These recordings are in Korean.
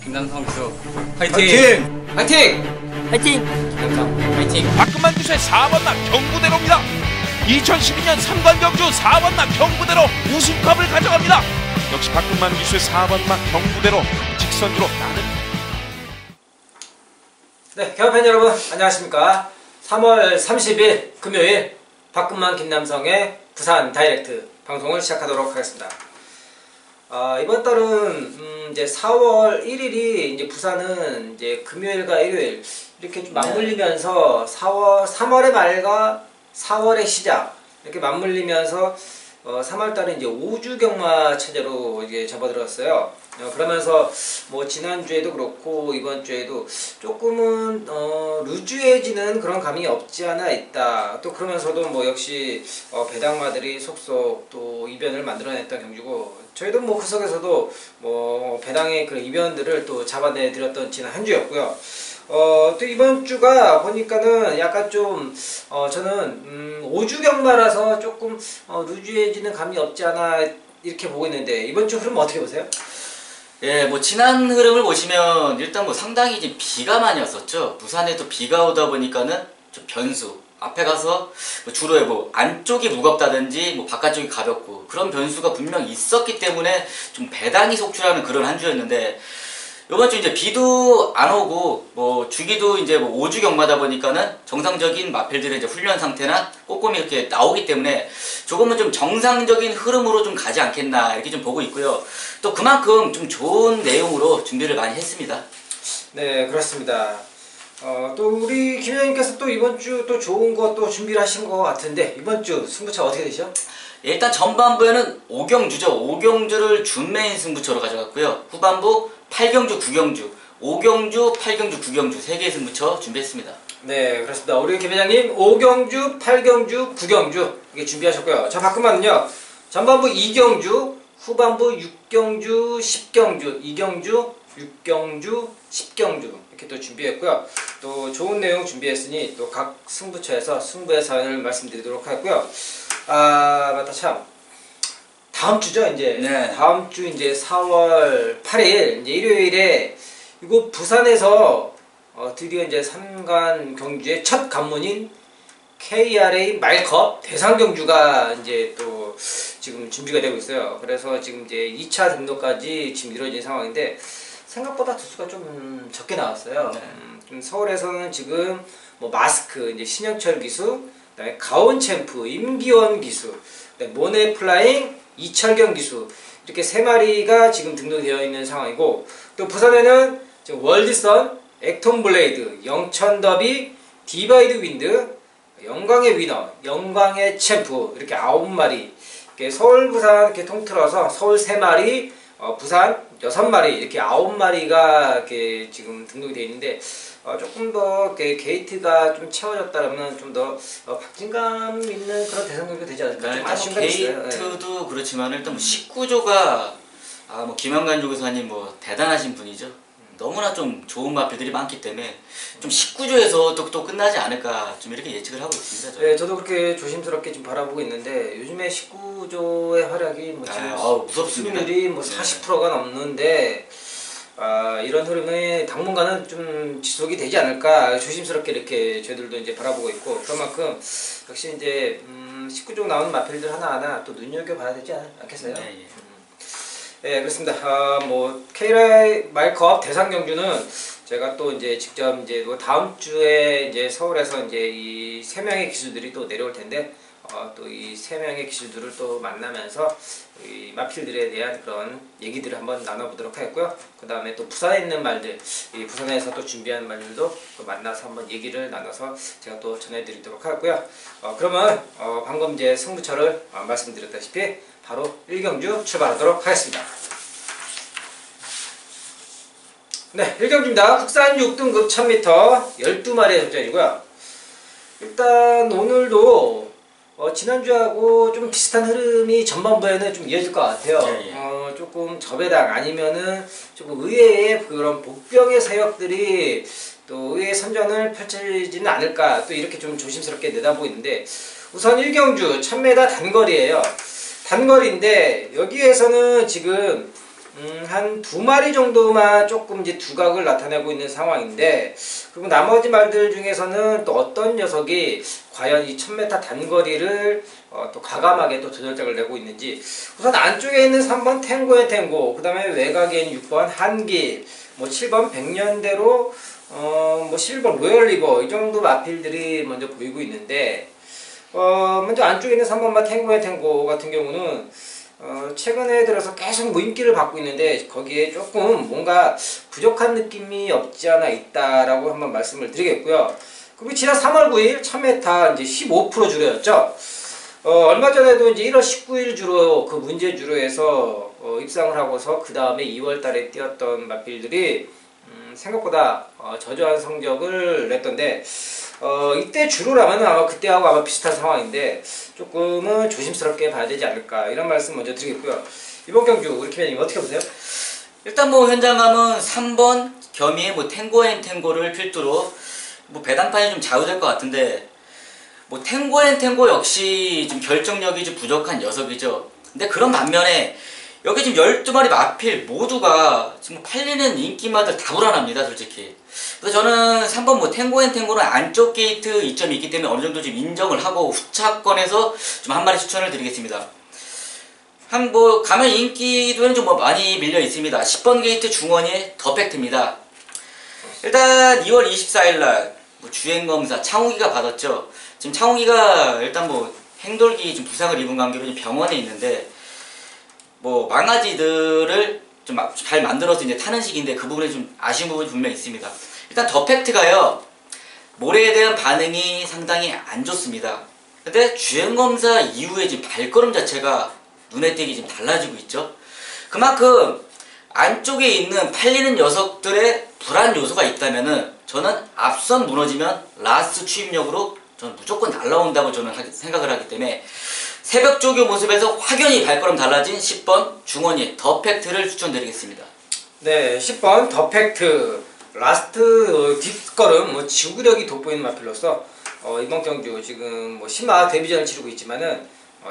김남성 기수 화이팅! 화이팅! 화이팅! 화이팅! 김남성 화이팅! 박근만 기수의 4번남 경부대로입니다. 2012년 3관 경주 4번남 경부대로 우승컵을 가져갑니다. 역시 박근만 기수의 4번남 경부대로 직선주로 나는. 네, 경험팬 여러분 안녕하십니까. 3월 30일 금요일 박근만 김남성의 부산 다이렉트 방송을 시작하도록 하겠습니다. 이번 달은 이제 4월 1일이 이제 부산은 이제 금요일과 일요일 이렇게 좀 맞물리면서 3월의 말과 4월의 시작 이렇게 맞물리면서 3월 달은 이제 5주 경마 체제로 이제 접어들었어요. 그러면서 뭐 지난주에도 그렇고 이번 주에도 조금은 루즈해지는 그런 감이 없지 않아 있다. 또 그러면서도 뭐 역시 배당마들이 속속 또 이변을 만들어냈던 경주고, 저희도 뭐 그 속에서도 뭐 배당의 그 이변들을 또 잡아내 드렸던 지난 한 주였고요. 또 이번 주가 보니까는 약간 좀 저는 5주 경마라서 조금 루즈해지는 감이 없지 않아 이렇게 보고 있는데, 이번 주 흐름 어떻게 보세요? 예, 뭐 지난 흐름을 보시면 일단 뭐 상당히 이제 비가 많이 왔었죠. 부산에 또 비가 오다 보니까는 좀 변수. 앞에 가서 주로 뭐 안쪽이 무겁다든지 뭐 바깥쪽이 가볍고 그런 변수가 분명 있었기 때문에 좀 배당이 속출하는 그런 한 주였는데, 요번 주 이제 비도 안 오고 뭐 주기도 이제 뭐 5주 경마다 보니까는 정상적인 마필들의 이제 훈련 상태나 꼼꼼히 이렇게 나오기 때문에 조금은 좀 정상적인 흐름으로 좀 가지 않겠나 이렇게 좀 보고 있고요. 또 그만큼 좀 좋은 내용으로 준비를 많이 했습니다. 네, 그렇습니다. 또 우리 김 회장님께서 또 이번 주 또 좋은 거 또 준비를 하신 것 같은데, 이번 주 승부차 어떻게 되시죠? 일단 전반부에는 5경주죠. 5경주를 준메인 승부처로 가져갔고요. 후반부 8경주, 9경주, 5경주, 8경주, 9경주 3개의 승부처 준비했습니다. 네, 그렇습니다. 우리 김 회장님 5경주, 8경주, 9경주 이게 준비하셨고요. 저 박근만은요, 전반부 2경주, 후반부 6경주, 10경주, 2경주, 6경주, 10경주 이렇게 또 준비했고요. 또 좋은 내용 준비했으니 또 각 승부처에서 승부의 사연을 말씀드리도록 하고요. 맞다, 참. 다음 주죠, 이제. 네. 다음 주 이제 4월 8일 이제 일요일에 이곳 부산에서 드디어 이제 3관 경주의 첫 관문인 KRA 말컵 대상 경주가 이제 또 지금 준비가 되고 있어요. 그래서 지금 이제 2차 등록까지 지금 이루어진 상황인데, 생각보다 두수가 좀 적게 나왔어요. 좀 서울에서는 지금 뭐 마스크, 이제 신영철 기수, 그다음에 가온 챔프, 임기원 기수, 모네 플라잉, 이철경 기수 이렇게 3마리가 지금 등록되어 있는 상황이고, 또 부산에는 지금 월드선, 액톤 블레이드, 영천 더비, 디바이드 윈드, 영광의 위너, 영광의 챔프 이렇게 9마리, 이렇게 서울, 부산 이렇게 통틀어서 서울 3마리, 부산 6마리 이렇게 9마리가 이렇게 지금 등록이 되어 있는데, 조금 더 이렇게 게이트가 좀 채워졌다면 좀 더 박진감 있는 그런 대상 경기가 되지 않을까. 좀 아쉬운 감이 있어요. 게이트도 네. 그렇지만 일단 뭐 19조가 뭐 김영관 조교사님 뭐 대단하신 분이죠. 너무나 좀 좋은 마필들이 많기 때문에 좀 19조에서 또 끝나지 않을까 좀 이렇게 예측을 하고 있습니다. 저는. 네, 저도 그렇게 조심스럽게 좀 바라보고 있는데, 요즘에 19조의 활약이 뭐 지금 무섭습니다. 승률이 뭐 40%가 넘는데, 이런 흐름이 당분간은 좀 지속이 되지 않을까 조심스럽게 이렇게 저희들도 이제 바라보고 있고, 그만큼 역시 이제 19조 나오는 마필들 하나하나 또 눈여겨봐야 되지 않겠어요? 네, 네, 그렇습니다. 뭐 KRA 말컵 대상 경주는 제가 또 이제 직접 이제 뭐 다음 주에 이제 서울에서 이제 이 3명의 기수들이 또 내려올 텐데, 또 이 3명의 기수들을 또 만나면서 이 마필들에 대한 그런 얘기들을 한번 나눠보도록 하겠고요. 그 다음에 또 부산에 있는 말들, 이 부산에서 또 준비한 말들도 또 만나서 한번 얘기를 나눠서 제가 또 전해드리도록 하고요. 그러면 방금 이제 승부처를 말씀드렸다시피 바로 1경주 출발하도록 하겠습니다. 네, 1경주입니다. 국산 6등급 1000m 12마리의 접전이고요. 일단 오늘도 지난주하고 좀 비슷한 흐름이 전반부에는 좀 이어질 것 같아요. 조금 저배당 아니면은 조금 의외의 그런 복병의 세력들이 또 의외의 선전을 펼치지는 않을까, 또 이렇게 좀 조심스럽게 내다보고 있는데, 우선 1경주 1000m 단거리예요. 단거리인데 여기에서는 지금 한 2마리 정도만 조금 이제 두각을 나타내고 있는 상황인데, 그리고 나머지 말들 중에서는 또 어떤 녀석이 과연 이 1000m 단거리를 또 과감하게 또 도전작을 내고 있는지. 우선 안쪽에 있는 3번 탱고의 탱고, 그 다음에 외곽에 있는 6번 한길, 뭐 7번 백년대로 뭐 11번 로열리버, 이 정도 마필들이 먼저 보이고 있는데, 먼저 안쪽에 있는 3번마 탱고의 탱고 같은 경우는 최근에 들어서 계속 뭐 인기를 받고 있는데, 거기에 조금 뭔가 부족한 느낌이 없지 않아 있다라고 한번 말씀을 드리겠고요. 그리고 지난 3월 9일 1000m 이제 15% 주로였죠. 얼마 전에도 이제 1월 19일 주로 그 문제 주로에서 입상을 하고서 그 다음에 2월 달에 뛰었던 마필들이 생각보다 저조한 성적을 냈던데, 이때 주로라면 아마 그때하고 아마 비슷한 상황인데 조금은 조심스럽게 봐야 되지 않을까, 이런 말씀 먼저 드리겠고요. 이번 경주 우리 김현님 어떻게 보세요? 일단 뭐 현장감은 3번 겸이의 뭐 탱고앤탱고를 필두로 뭐 배당판이 좀 좌우될 것 같은데, 뭐 탱고앤탱고 역시 좀 결정력이 좀 부족한 녀석이죠. 근데 그런 반면에 여기 지금 12마리 마필 모두가 지금 팔리는 인기마들 다 불안합니다, 솔직히. 그래서 저는 3번 뭐 탱고앤탱고는 안쪽 게이트 이점이 있기 때문에 어느 정도 좀 인정을 하고 후차권에서 좀 한 마리 추천을 드리겠습니다. 한 뭐 가면 인기도에는 좀 뭐 많이 밀려 있습니다. 10번 게이트 중원의 더팩트입니다. 일단 2월 24일날 뭐 주행검사 창욱이가 받았죠. 지금 창욱이가 일단 뭐 행돌기 좀 부상을 입은 관계로 좀 병원에 있는데, 뭐 망아지들을 좀 잘 만들어서 이제 타는 시기인데 그 부분에 좀 아쉬운 부분이 분명히 있습니다. 일단 더팩트가요, 모래에 대한 반응이 상당히 안 좋습니다. 근데 주행검사 이후에 지금 발걸음 자체가 눈에 띄게 지금 달라지고 있죠. 그만큼 안쪽에 있는 팔리는 녀석들의 불안 요소가 있다면은 저는 앞선 무너지면 라스트 추임력으로 저는 무조건 날라온다고 저는 생각을 하기 때문에 새벽 조교 모습에서 확연히 발걸음 달라진 10번 중원이 더팩트를 추천드리겠습니다. 네, 10번 더팩트 라스트 뒷걸음 뭐 지구력이 돋보이는 마필로서 이번 경주 지금 뭐 심화 데뷔전을 치르고 있지만은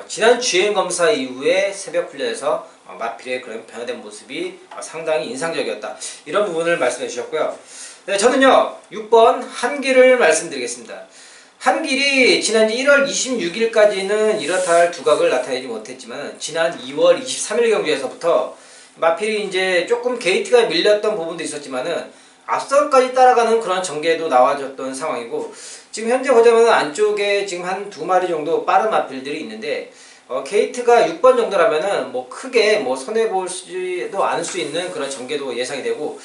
지난 주행검사 이후에 새벽 훈련에서 마필의 그런 변화된 모습이 상당히 인상적이었다, 이런 부분을 말씀해 주셨고요. 네, 저는요 6번 한길을 말씀드리겠습니다. 한길이 지난 1월 26일까지는 이렇다 할 두각을 나타내지 못했지만 지난 2월 23일 경기에서부터 마필이 이제 조금 게이트가 밀렸던 부분도 있었지만은 앞선까지 따라가는 그런 전개도 나와줬던 상황이고, 지금 현재 보자면 안쪽에 지금 한 2마리 정도 빠른 마필들이 있는데, 게이트가 6번 정도라면은 뭐 크게 뭐 손해보지도 않을 수 있는 그런 전개도 예상이 되고,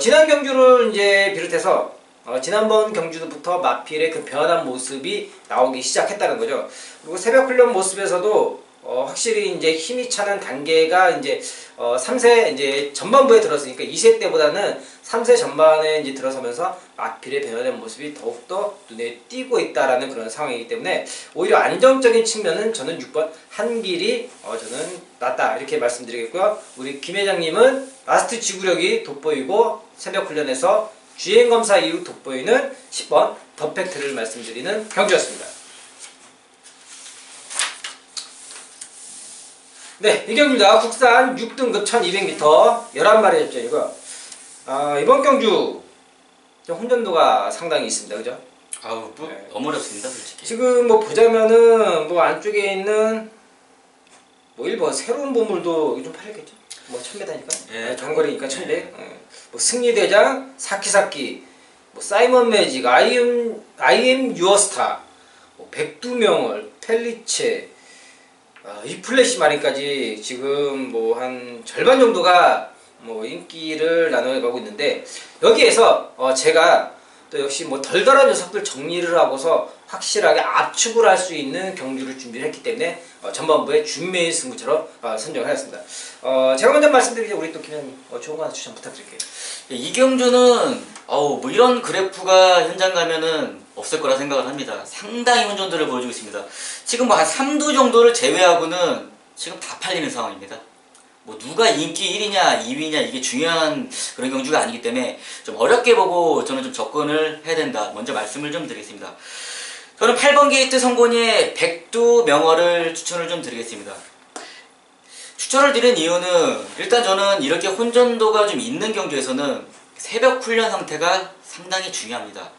지난 경주를 이제 비롯해서 지난번 경주부터 마필의 그 변한 모습이 나오기 시작했다는 거죠. 그리고 새벽 훈련 모습에서도 확실히 이제 힘이 차는 단계가 이제 3세 이제 전반부에 들었으니까 2세 때보다는 3세 전반에 이제 들어서면서 마필의 변화된 모습이 더욱더 눈에 띄고 있다라는 그런 상황이기 때문에 오히려 안정적인 측면은 저는 6번 한길이 저는 낫다, 이렇게 말씀드리겠고요. 우리 김 회장님은 라스트 지구력이 돋보이고 새벽 훈련에서 주행검사 이후 돋보이는 10번 더팩트를 말씀드리는 경주였습니다. 네, 이 경기입니다. 국산 6등급 1200m 11마리 접전이고요. 이번 경주 좀 혼전도가 상당히 있습니다. 그죠? 아우 뭐 네. 너무 어렵습니다, 솔직히. 지금 뭐 보자면은 뭐 안쪽에 있는 뭐 1번 새로운 보물도 좀 팔렸겠죠? 뭐 1000m니까? 예. 장거리니까 1100. 뭐 승리대장, 사키사키, 뭐 사이먼 매직, I am your star, 뭐 백두명월, 펠리체, 이 플래시 마린까지 지금 뭐 한 절반 정도가 뭐 인기를 나눠가고 있는데, 여기에서 제가 또 역시 뭐 덜덜한 녀석들 정리를 하고서 확실하게 압축을 할 수 있는 경주를 준비를 했기 때문에 전반부에 준매일 승부처럼 선정을 하였습니다. 제가 먼저 말씀드리죠. 우리 또 김현님 좋은 거 하나 추천 부탁드릴게요. 이 경주는 뭐 이런 그래프가 현장 가면은 없을 거라 생각을 합니다. 상당히 혼전도를 보여주고 있습니다. 지금 뭐 한 3두 정도를 제외하고는 지금 다 팔리는 상황입니다. 뭐 누가 인기 1위냐 2위냐 이게 중요한 그런 경주가 아니기 때문에 좀 어렵게 보고 저는 좀 접근을 해야 된다, 먼저 말씀을 좀 드리겠습니다. 저는 8번 게이트 성곤이의 백두 명월을 추천을 좀 드리겠습니다. 추천을 드린 이유는 일단 저는 이렇게 혼전도가 좀 있는 경주에서는 새벽 훈련 상태가 상당히 중요합니다.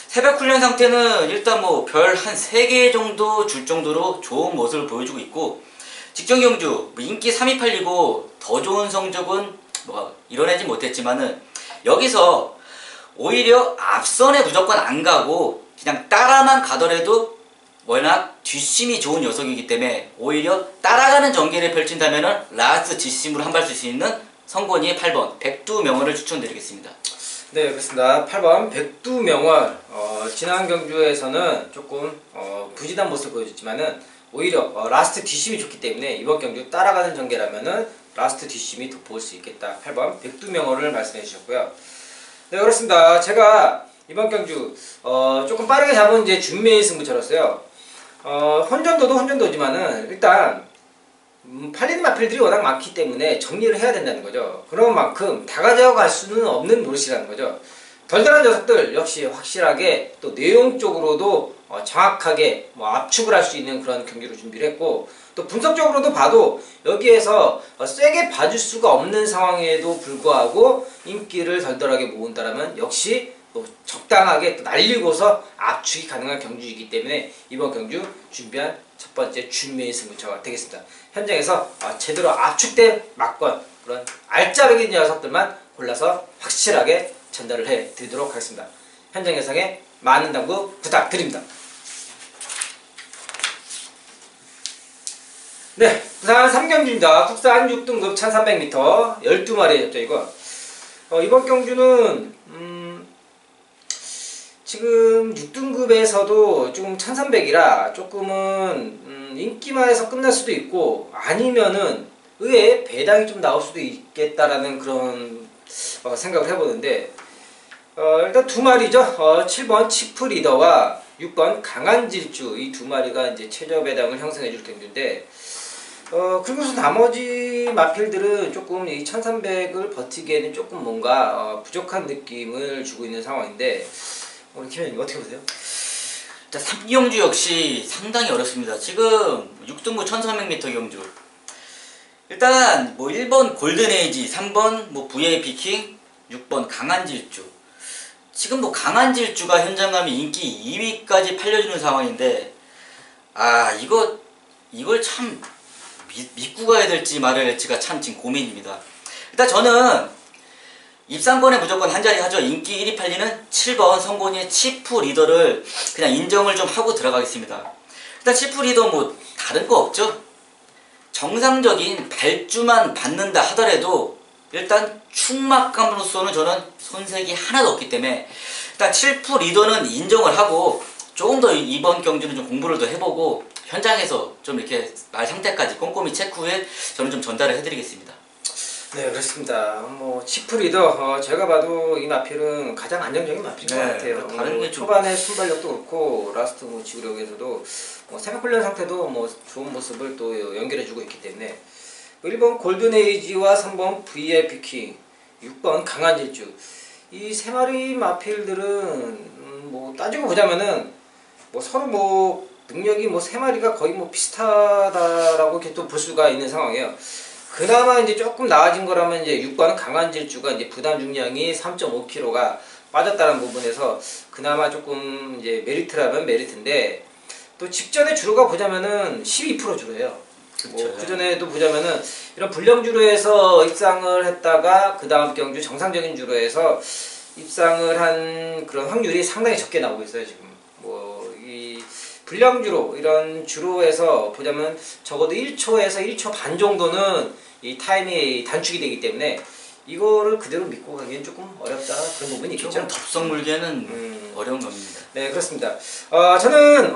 새벽 훈련 상태는 일단 뭐 별 한 3개 정도 줄 정도로 좋은 모습을 보여주고 있고, 직전 경주 인기 3위 팔리고 더 좋은 성적은 뭐 이뤄내지 못했지만은 여기서 오히려 앞선에 무조건 안 가고 그냥 따라만 가더라도 워낙 뒷심이 좋은 녀석이기 때문에 오히려 따라가는 전개를 펼친다면은 라스트 뒷심으로 한 발 쓸 수 있는 성곤이의 8번 백두명언을 추천드리겠습니다. 네, 그렇습니다. 8번 백두명월. 지난 경주에서는 조금 부진한 모습을 보여줬지만은 오히려 라스트 뒷심이 좋기 때문에 이번 경주 따라가는 전개라면은 라스트 뒷심이 돋보일 수 있겠다. 8번 백두명월을 말씀해 주셨고요. 네, 그렇습니다. 제가 이번 경주 조금 빠르게 잡은 이제 준매의 승부처였어요. 혼전도도 혼전도지만은 일단 팔리는 마필들이 워낙 많기 때문에 정리를 해야 된다는 거죠. 그런 만큼 다 가져갈 수는 없는 노릇이라는 거죠. 덜덜한 녀석들 역시 확실하게 또 내용적으로도 정확하게 압축을 할 수 있는 그런 경기로 준비를 했고, 또 분석적으로도 봐도 여기에서 세게 봐줄 수가 없는 상황에도 불구하고 인기를 덜덜하게 모은다라면 역시 또 적당하게 또 날리고서 압축이 가능한 경주이기 때문에 이번 경주 준비한 첫 번째 준매의 승부처가 되겠습니다. 현장에서 제대로 압축된 막건 그런 알짜배기 녀석들만 골라서 확실하게 전달을 해드리도록 하겠습니다. 현장 예상에 많은 당구 부탁드립니다. 네, 부산 3경주입니다. 국산 6등급 1300m 12마리의 접전이고, 이번 경주는 지금 6등급에서도 조금 1300이라 조금은 인기만해서 끝날 수도 있고, 아니면은 의외에 배당이 좀 나올 수도 있겠다라는 그런 생각을 해보는데, 일단 두 마리죠. 7번 치프 리더와 6번 강한 질주, 이 두 마리가 이제 최저 배당을 형성해 줄 경주인데, 그리고서 나머지 마필들은 조금 이 1300을 버티기에는 조금 뭔가 부족한 느낌을 주고 있는 상황인데, 우리 김현님 어떻게 보세요? 일단 3경주 역시 상당히 어렵습니다. 지금 6등급 1300m 경주, 일단 뭐 1번 골든에이지, 3번 뭐 VIP 킹, 6번 강한 질주. 지금 뭐 강한 질주가 현장 가면 인기 2위까지 팔려주는 상황인데, 이걸 참 믿고 가야 될지 말아야 될지가 참 지금 고민입니다. 일단 저는 입상권에 무조건 한 자리 하죠. 인기 1위 팔리는 7번 성곤이의 치프 리더를 그냥 인정을 좀 하고 들어가겠습니다. 일단 치프 리더 뭐 다른 거 없죠. 정상적인 발주만 받는다 하더라도 일단 충막감으로서는 저는 손색이 하나도 없기 때문에 일단 치프 리더는 인정을 하고 조금 더 이번 경주는 좀 공부를 더 해보고 현장에서 좀 이렇게 말 상태까지 꼼꼼히 체크 후에 저는 좀 전달을 해드리겠습니다. 네, 그렇습니다. 뭐 치프 리더, 제가 봐도 이 마필은 가장 안정적인 마필인 것 같아요. 다른 게 초반에 순발력도 그렇고 라스트 뭐 지구력에서도 새벽 훈련 상태도 뭐 좋은 모습을 또 연결해주고 있기 때문에 1번 골든에이지와 3번 VIP 킹, 6번 강한 질주, 이 세 마리 마필들은 뭐 따지고 보자면은 뭐 서로 뭐 능력이 뭐 세 마리가 거의 뭐 비슷하다라고 이렇게 또 볼 수가 있는 상황이에요. 그나마 이제 조금 나아진 거라면 이제 6번 강한 질주가 이제 부담 중량이 3.5kg가 빠졌다는 부분에서 그나마 조금 이제 메리트라면 메리트인데, 또 직전에 주로가 보자면은 12% 주로예요. 뭐 그전에도 보자면은 이런 불량 주로에서 입상을 했다가 그 다음 경주 정상적인 주로에서 입상을 한 그런 확률이 상당히 적게 나오고 있어요. 지금 뭐 이 불량주로 이런 주로에서 보자면 적어도 1초에서 1초 반 정도는 이 타임이 단축이 되기 때문에 이거를 그대로 믿고 가기엔 조금 어렵다, 그런 부분이 있겠죠. 조금 덥석 물기에는 어려운 겁니다. 네, 그렇습니다. 저는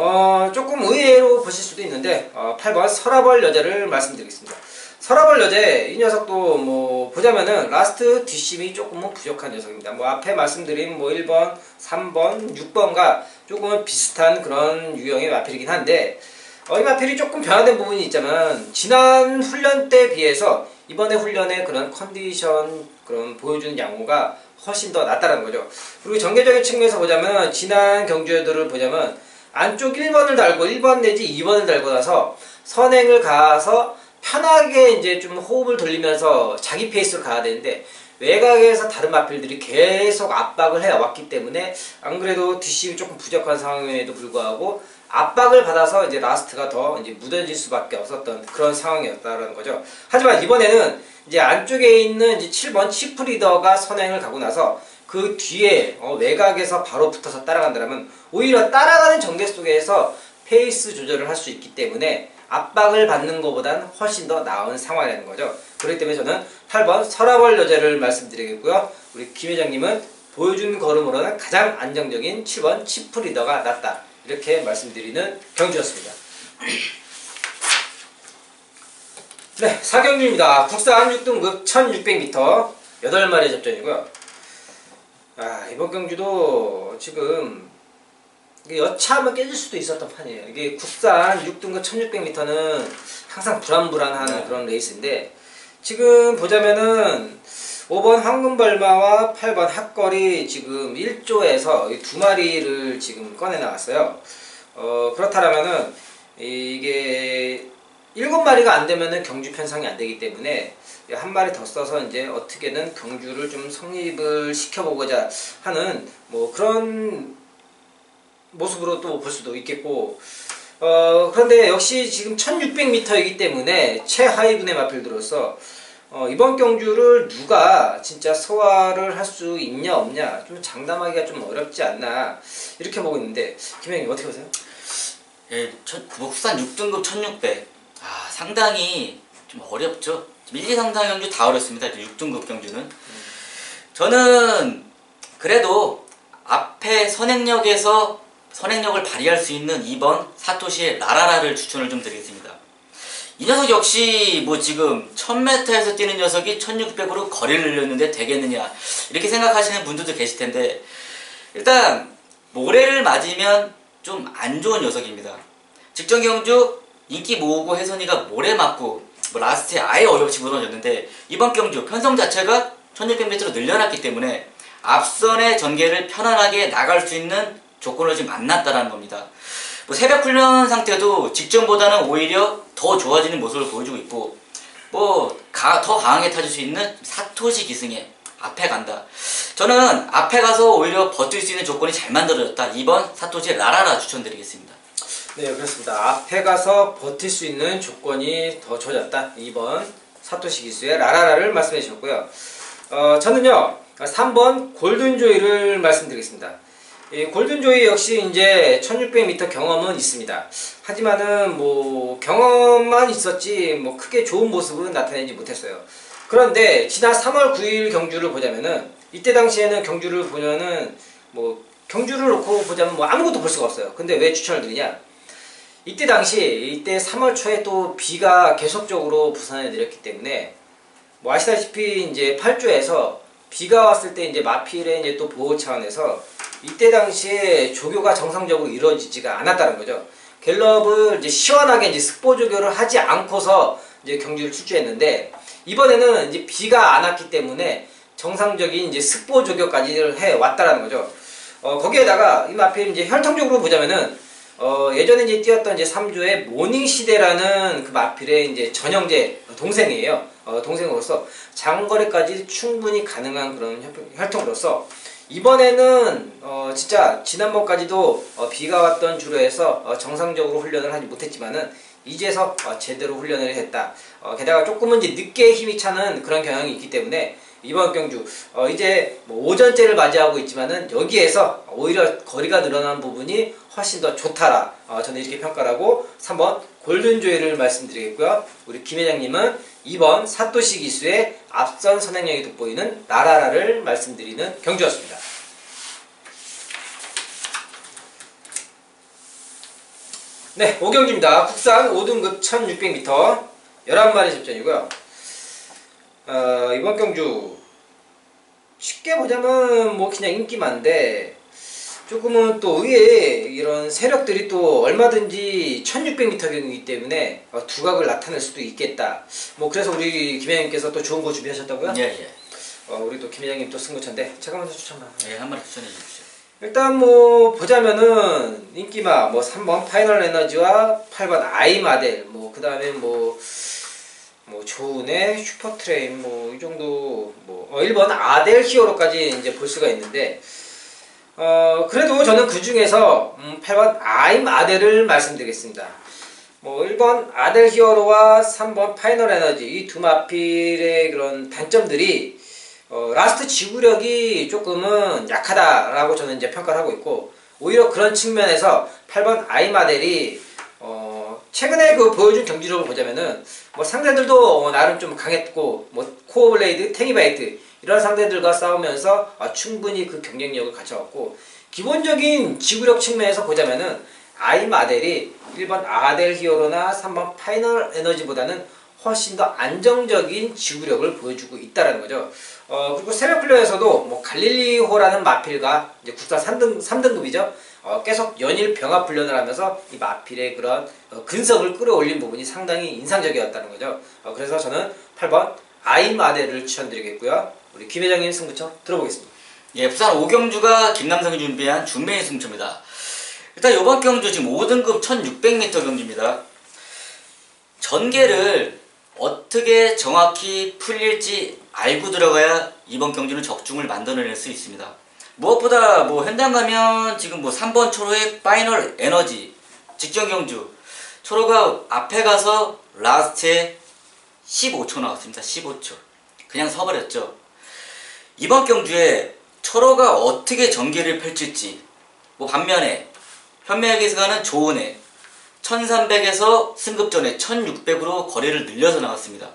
조금 의외로 보실 수도 있는데 8번 서라벌 여자를 말씀드리겠습니다. 서라벌 여제, 이 녀석도 뭐 보자면은 라스트 뒷심이 조금은 부족한 녀석입니다. 뭐 앞에 말씀드린 뭐 1번, 3번, 6번과 조금은 비슷한 그런 유형의 마필이긴 한데, 이 마필이 조금 변화된 부분이 있자면 지난 훈련 때 비해서 이번에 훈련의 그런 컨디션 그런 보여주는 양호가 훨씬 더 낫다는 거죠. 그리고 전개적인 측면에서 보자면 지난 경주들을 보자면 안쪽 1번을 달고 1번 내지 2번을 달고 나서 선행을 가서 편하게 이제 좀 호흡을 돌리면서 자기 페이스로 가야 되는데 외곽에서 다른 마필들이 계속 압박을 해왔기 때문에 안 그래도 뒷심이 조금 부족한 상황임에도 불구하고 압박을 받아서 이제 라스트가 더 이제 무뎌질 수밖에 없었던 그런 상황이었다는 거죠. 하지만 이번에는 이제 안쪽에 있는 이제 7번 치프리더가 선행을 가고 나서 그 뒤에 외곽에서 바로 붙어서 따라간다면 오히려 따라가는 전개 속에서 페이스 조절을 할 수 있기 때문에 압박을 받는 것보다는 훨씬 더 나은 상황이라는 거죠. 그렇기 때문에 저는 8번 서라벌 여제를 말씀드리겠고요. 우리 김 회장님은 보여준 걸음으로는 가장 안정적인 7번 치프리더가 낫다. 이렇게 말씀드리는 경주였습니다. 네, 4경주입니다. 국산 6등급 1600m 8마리 접전이고요. 이번 경주도 지금 여차하면 깨질 수도 있었던 판이에요. 이게 국산 6등급 1600m는 항상 불안불안한 그런 레이스인데 지금 보자면은 5번 황금벌마와 8번 핫걸이 지금 1조에서 두 마리를 지금 꺼내 나왔어요. 그렇다면은 이게 7마리가 안 되면은 경주 편성이 안 되기 때문에 한 마리 더 써서 이제 어떻게든 경주를 좀 성립을 시켜보고자 하는 뭐 그런 모습으로 또 볼 수도 있겠고, 그런데 역시 지금 1600m이기 때문에 최하위군의 마필들로서 이번 경주를 누가 진짜 소화를 할 수 있냐 없냐 좀 장담하기가 좀 어렵지 않나 이렇게 보고 있는데 김영님 어떻게 보세요? 예, 국산 6등급 1600 상당히 좀 어렵죠. 1, 2, 3, 4 경주 다 어렵습니다. 6등급 경주는 저는 그래도 앞에 선행력을 발휘할 수 있는 2번 사토시의 라라라를 추천을 좀 드리겠습니다. 이 녀석 역시 뭐 지금 1000m에서 뛰는 녀석이 1600으로 거리를 늘렸는데 되겠느냐 이렇게 생각하시는 분들도 계실 텐데 일단 모래를 맞으면 좀 안 좋은 녀석입니다. 직전 경주 인기 모으고 혜선이가 모래 맞고 뭐 라스트에 아예 어이없이 무너졌는데 이번 경주 편성 자체가 1600m로 늘려놨기 때문에 앞선의 전개를 편안하게 나갈 수 있는 조건을 지금 만났다라는 겁니다. 뭐 새벽 훈련 상태도 직전보다는 오히려 더 좋아지는 모습을 보여주고 있고 뭐 더 강하게 타줄 수 있는 사토시 기승에 앞에 간다. 저는 앞에 가서 오히려 버틸 수 있는 조건이 잘 만들어졌다. 2번 사토시 라라라 추천드리겠습니다. 네, 그렇습니다. 앞에 가서 버틸 수 있는 조건이 더 좋아졌다. 2번 사토시 기수의 라라라를 말씀해 주셨고요. 저는요 3번 골든조이를 말씀드리겠습니다. 이 골든조이 역시 이제 1600m 경험은 있습니다. 하지만은 뭐 경험만 있었지 뭐 크게 좋은 모습은 나타내지 못했어요. 그런데 지난 3월 9일 경주를 보자면은 이때 당시에는 경주를 보면은 뭐 경주를 놓고 보자면 뭐 아무것도 볼 수가 없어요. 근데 왜 추천을 드리냐? 이때 3월 초에 또 비가 계속적으로 부산에 내렸기 때문에 뭐 아시다시피 이제 8조에서 비가 왔을 때 이제 마필의 이제 또 보호 차원에서 이때 당시에 조교가 정상적으로 이루어지지가 않았다는 거죠. 갤럽을 이제 시원하게 이제 습보 조교를 하지 않고서 이제 경주를 출주했는데 이번에는 이제 비가 안 왔기 때문에 정상적인 이제 습보 조교까지 해 왔다라는 거죠. 거기에다가 이 마필 이제 혈통적으로 보자면은 예전에 이제 뛰었던 이제 3조의 모닝시대라는 그 마필의 이제 전형제 동생이에요. 동생으로서 장거리까지 충분히 가능한 그런 혈통으로서 이번에는 진짜 지난번까지도 비가 왔던 주로 해서 정상적으로 훈련을 하지 못했지만은 이제서 제대로 훈련을 했다. 게다가 조금은 이제 늦게 힘이 차는 그런 경향이 있기 때문에 이번 경주 이제 뭐 오전째를 맞이하고 있지만은 여기에서 오히려 거리가 늘어난 부분이 훨씬 더 좋다라 저는 이렇게 평가를 하고 3번 골든조이를 말씀드리겠고요. 우리 김 회장님은 2번 사토시 기수의 앞선 선행력이 돋보이는 라라라를 말씀드리는 경주였습니다. 네, 5경주입니다. 국산 5등급 1600m 11마리 접전이고요. 이번 경주 쉽게 보자면 뭐 그냥 인기만데 조금은 또 의외에 이런 세력들이 또 얼마든지 1600m 경이기 때문에 두각을 나타낼 수도 있겠다. 뭐 그래서 우리 김 회장님께서 또 좋은 거 준비하셨다고요? 예. 우리 또 김 회장님 또 승부차인데 제가 먼저 추천만. 예, 한 마리 추천해 주십시오. 일단 뭐 보자면은 인기마 뭐 3번 파이널 에너지와 8번 아이마델 뭐 그 다음에 뭐 뭐 조은의 슈퍼트레인 뭐 이 정도 뭐 1번 아델 히어로까지 이제 볼 수가 있는데 그래도 저는 그 중에서 8번 아임 아델을 말씀드리겠습니다. 뭐 1번 아델 히어로와 3번 파이널 에너지 이 두 마필의 그런 단점들이 라스트 지구력이 조금은 약하다라고 저는 이제 평가를 하고 있고, 오히려 그런 측면에서 8번 아임 아델이 최근에 그 보여준 경기력을 보자면은 뭐 상대들도 나름 좀 강했고, 뭐 코어블레이드, 탱이바이트 이런 상대들과 싸우면서 충분히 그 경쟁력을 갖춰왔고, 기본적인 지구력 측면에서 보자면은 아임 아델이 1번 아델 히어로나 3번 파이널 에너지보다는 훨씬 더 안정적인 지구력을 보여주고 있다라는 거죠. 그리고 새벽 플레이에서도 뭐 갈릴리호라는 마필과 이제 국사 3등급이죠. 계속 연일 병합 훈련을 하면서 이 마필의 그런 근성을 끌어올린 부분이 상당히 인상적이었다는 거죠. 그래서 저는 8번 아임 아델을 추천드리겠고요. 우리 김 회장님 승부처 들어보겠습니다. 예, 부산 오경주가 김남성이 준비한 준메인 승부처입니다. 일단 이번 경주 지금 5등급 1600m 경주입니다. 전개를 어떻게 정확히 풀릴지 알고 들어가야 이번 경주는 적중을 만들어낼 수 있습니다. 무엇보다 뭐 현장 가면 지금 뭐 3번 초로의 파이널 에너지 직전 경주 초로가 앞에 가서 라스트에 15초 나왔습니다. 15초 그냥 서버렸죠. 이번 경주에 초로가 어떻게 전개를 펼칠지, 뭐 반면에 현명하게 가는 조은혜 1300에서 승급전에 1600으로 거리를 늘려서 나왔습니다.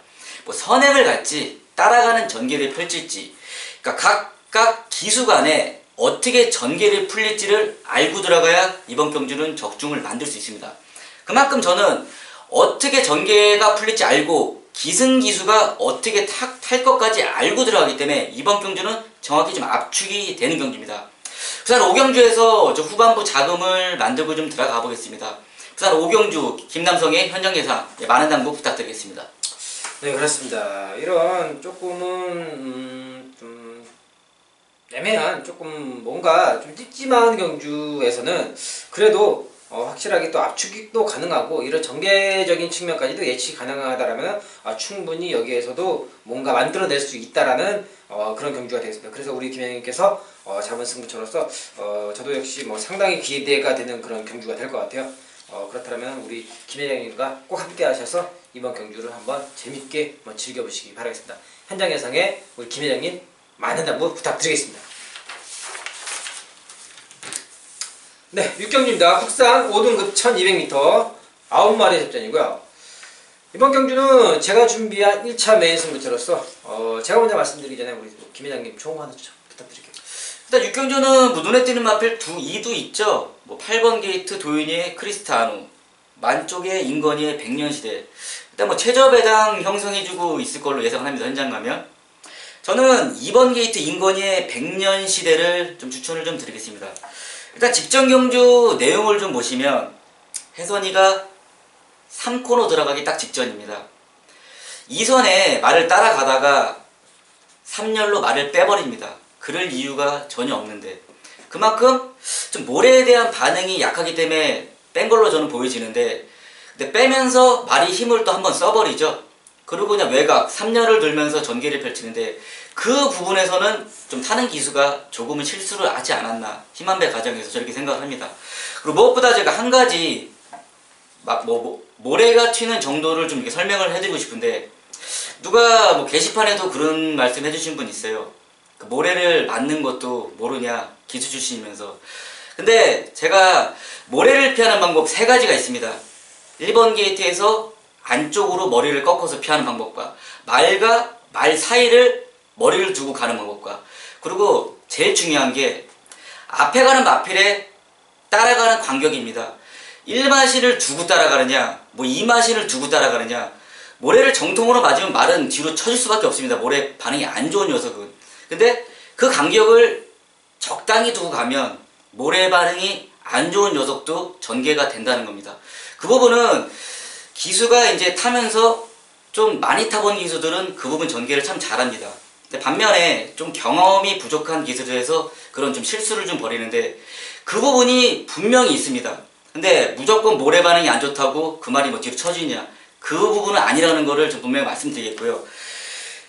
뭐 선행을 갈지 따라가는 전개를 펼칠지, 그러니까 각각 기수 간에 어떻게 전개를 풀릴지를 알고 들어가야 이번 경주는 적중을 만들 수 있습니다. 그만큼 저는 어떻게 전개가 풀릴지 알고 기승기수가 어떻게 탈 것까지 알고 들어가기 때문에 이번 경주는 정확히 좀 압축이 되는 경주입니다. 부산 오경주에서 저 후반부 자금을 만들고 좀 들어가 보겠습니다. 부산 오경주 김남성의 현장 예상 많은 당부 부탁드리겠습니다. 네, 그렇습니다. 이런 조금은 좀 애매한, 조금 뭔가 좀 찝찝한 경주에서는 그래도 확실하게 또 압축이 또 가능하고 이런 전개적인 측면까지도 예측이 가능하다라면 충분히 여기에서도 뭔가 만들어낼 수 있다라는 그런 경주가 되겠습니다. 그래서 우리 김현님께서 잡은 승부처로서 저도 역시 뭐 상당히 기대가 되는 그런 경주가 될 것 같아요. 그렇다면 우리 김 회장님과 꼭 함께 하셔서 이번 경주를 한번 재밌게 한번 즐겨보시기 바라겠습니다. 현장 예상에 우리 김 회장님 많은 당부 부탁드리겠습니다. 네, 6경주입니다. 국산 5등급 1200m 9마리 접전이고요. 이번 경주는 제가 준비한 1차 메인 승부처로서 제가 먼저 말씀드리기 전에 우리 김 회장님 좋은 거 하나 추천 부탁드릴게요. 일단 6경주는 뭐 눈에 띄는 마필 2도 있죠. 뭐 8번 게이트 도윤이의 크리스타누, 만쪽의 임건희의 백년시대, 일단 뭐 최저배당 형성해주고 있을 걸로 예상을 합니다. 현장 가면 저는 2번 게이트 임건희의 백년시대를 좀 추천을 좀 드리겠습니다. 일단 직전 경주 내용을 좀 보시면 혜선이가 3코너 들어가기 딱 직전입니다. 2선에 말을 따라가다가 3열로 말을 빼버립니다. 그럴 이유가 전혀 없는데 그만큼 좀 모래에 대한 반응이 약하기 때문에 뺀 걸로 저는 보여지는데, 근데 빼면서 말이 힘을 또 한번 써버리죠. 그리고 그냥 외곽 3열을 들면서 전개를 펼치는데 그 부분에서는 좀 타는 기수가 조금은 실수를 하지 않았나, 힘한배 과정에서 저렇게 생각을 합니다. 그리고 무엇보다 제가 한 가지 모래가 튀는 정도를 좀 이렇게 설명을 해드리고 싶은데, 누가 뭐 게시판에도 그런 말씀 해주신 분 있어요. 그 모래를 맞는 것도 모르냐, 기수 출신이면서. 근데 제가 모래를 피하는 방법 3가지가 있습니다. 1번 게이트에서 안쪽으로 머리를 꺾어서 피하는 방법과 말과 말 사이를 머리를 두고 가는 방법과, 그리고 제일 중요한 게 앞에 가는 마필에 따라가는 간격입니다. 1마신을 두고 따라가느냐, 뭐 2마신을 두고 따라가느냐. 모래를 정통으로 맞으면 말은 뒤로 쳐질 수밖에 없습니다. 모래 반응이 안 좋은 녀석은. 근데 그 간격을 적당히 두고 가면 모래 반응이 안 좋은 녀석도 전개가 된다는 겁니다. 그 부분은 기수가 이제 타면서 좀 많이 타본 기수들은 그 부분 전개를 참 잘합니다. 근데 반면에 좀 경험이 부족한 기수들에서 그런 좀 실수를 좀 벌이는데 그 부분이 분명히 있습니다. 근데 무조건 모래 반응이 안 좋다고 그 말이 뭐 뒤로 쳐지냐, 그 부분은 아니라는 거를 좀 분명히 말씀드리겠고요.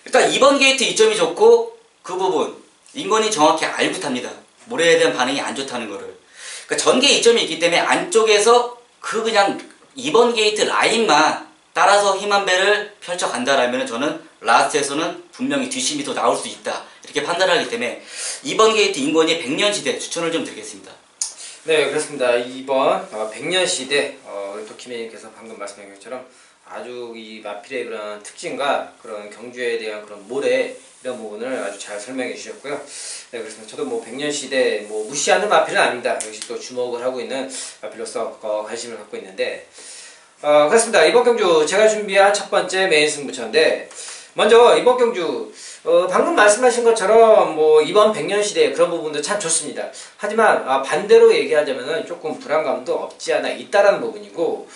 일단 2번 게이트 이점이 좋고 그 부분 인권이 정확히 알고 탑니다. 모래에 대한 반응이 안 좋다는 거를. 그러니까 전개 이점이 있기 때문에 안쪽에서 그 그냥 2번 게이트 라인만 따라서 힘한 배를 펼쳐간다라면 저는 라스트에서는 분명히 뒷심이 더 나올 수 있다. 이렇게 판단하기 때문에 2번 게이트 인권이 100년 시대 추천을 좀 드리겠습니다. 네, 그렇습니다. 2번 100년 시대 또 김혜님께서 방금 말씀하신 것처럼 아주 이 마필의 그런 특징과 그런 경주에 대한 그런 모래 이런 부분을 아주 잘 설명해 주셨고요. 네, 그렇습니다. 저도 뭐 100년 시대 뭐 무시하는 마필은 아닙니다. 역시 또 주목을 하고 있는 마필로서 관심을 갖고 있는데 그렇습니다. 이번 경주 제가 준비한 첫 번째 메인 승부처인데 먼저 이번 경주 방금 말씀하신 것처럼 뭐 이번 100년 시대 그런 부분도 참 좋습니다. 하지만 반대로 얘기하자면은 조금 불안감도 없지 않아 있다라는 부분이고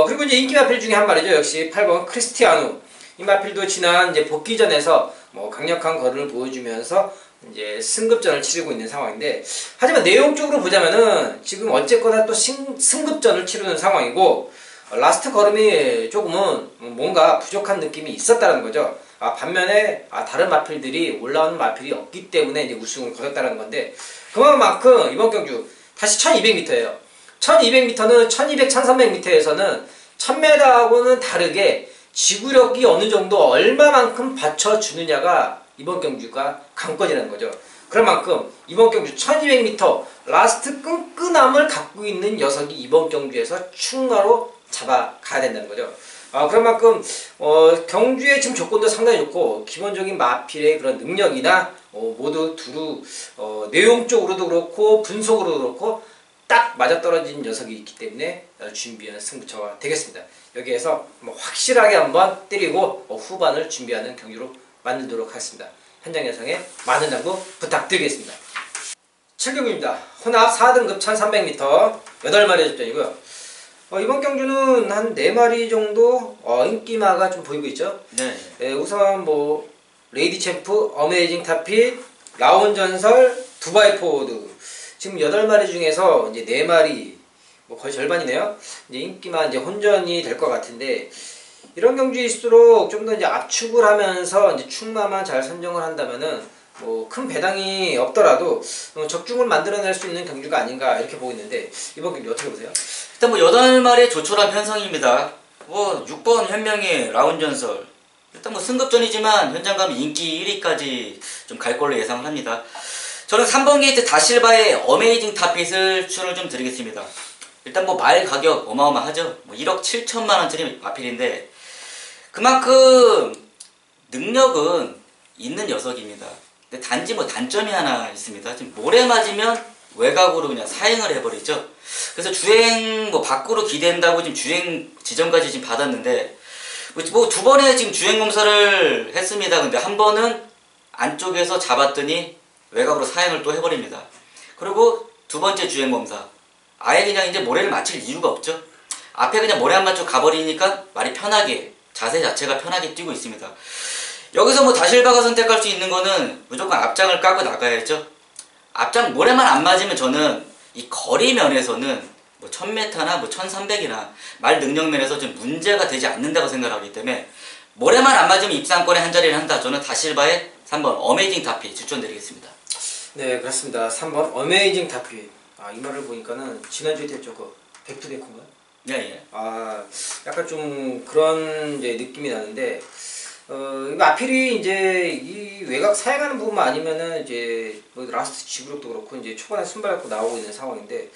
그리고 이제 인기 마필 중에 한 마리죠. 역시 8번 크리스티아누. 이 마필도 지난 이제 복귀전에서 뭐 강력한 거론을 보여주면서 이제 승급전을 치르고 있는 상황인데 하지만 내용적으로 보자면은 지금 어쨌거나 또 승급전을 치르는 상황이고 라스트 걸음이 조금은 뭔가 부족한 느낌이 있었다는 거죠. 반면에 다른 마필들이 올라오는 마필이 없기 때문에 이제 우승을 거뒀다는 건데 그만큼 이번 경주 다시 1200m예요. 1200m는 1200, 1300m에서는 1000m하고는 다르게 지구력이 어느 정도 얼마만큼 받쳐주느냐가 이번 경주가 관건이라는 거죠. 그런 만큼 이번 경주 1200m 라스트 끈끈함을 갖고 있는 녀석이 이번 경주에서 충나로 잡아가야 된다는 거죠. 그런 만큼 경주의 지금 조건도 상당히 좋고 기본적인 마필의 그런 능력이나 모두 두루 내용적으로도 그렇고 분석으로도 그렇고 딱 맞아떨어진 녀석이 있기 때문에 준비하는 승부처가 되겠습니다. 여기에서 뭐 확실하게 한번 때리고 후반을 준비하는 경기로 만들도록 하겠습니다. 현장 예상에 많은 당부 부탁드리겠습니다. 7경기입니다. 혼합 4등급 1300m 8마리의 접전이고요. 이번 경주는 한 4마리 정도 인기마가 좀 보이고 있죠. 네, 우선 뭐 레이디 챔프, 어메이징 타핏, 라온 전설, 두바이 포워드 지금 8마리 중에서 이제 4마리 뭐 거의 절반이네요. 이제 인기마 이제 혼전이 될 것 같은데 이런 경주일수록 좀 더 이제 압축을 하면서 이제 충마만 잘 선정을 한다면은 뭐 큰 배당이 없더라도 적중을 만들어낼 수 있는 경주가 아닌가 이렇게 보고 있는데 이번 경주 어떻게 보세요? 일단 뭐 8마리의 조촐한 편성입니다. 뭐 6번 현명의 라운전설 일단 뭐 승급전이지만 현장 가면 인기 1위까지 좀 갈 걸로 예상을 합니다. 저는 3번 게이트 다실바의 어메이징 타핏을 추천을 좀 드리겠습니다. 일단 뭐 말 가격 어마어마하죠. 뭐 1억 7천만 원짜리 마필인데 그만큼 능력은 있는 녀석입니다. 근데 단지 뭐 단점이 하나 있습니다. 지금 모래 맞으면 외곽으로 그냥 사행을 해버리죠. 그래서 주행 뭐 밖으로 기댄다고 지금 주행 지점까지 지금 받았는데 뭐 2번에 지금 주행 검사를 했습니다. 근데 한 번은 안쪽에서 잡았더니 외곽으로 사행을 또 해버립니다. 그리고 2번째 주행 검사 아예 그냥 이제 모래를 맞출 이유가 없죠. 앞에 그냥 모래 안 맞춰 가버리니까 말이 편하게 자세 자체가 편하게 뛰고 있습니다. 여기서 뭐 다실바가 선택할 수 있는 거는 무조건 앞장을 까고 나가야죠. 앞장 모래만 안 맞으면 저는 이 거리 면에서는 뭐 1000m나 뭐 1300이나 말 능력 면에서 좀 문제가 되지 않는다고 생각하기 때문에 모래만 안 맞으면 입상권에 한 자리를 한다. 저는 다실바의 3번 어메이징 타핏 추천드리겠습니다. 네, 그렇습니다. 3번 어메이징 타핏. 이 말을 보니까는 지난주에 됐죠. 그 백투데코인가? 예. 약간 좀 그런 이제 느낌이 나는데 마필이 이제 이 외곽 사용하는 부분만 아니면은 이제 뭐 라스트 지구력도 그렇고 이제 초반에 순발 갖고 나오고 있는 상황인데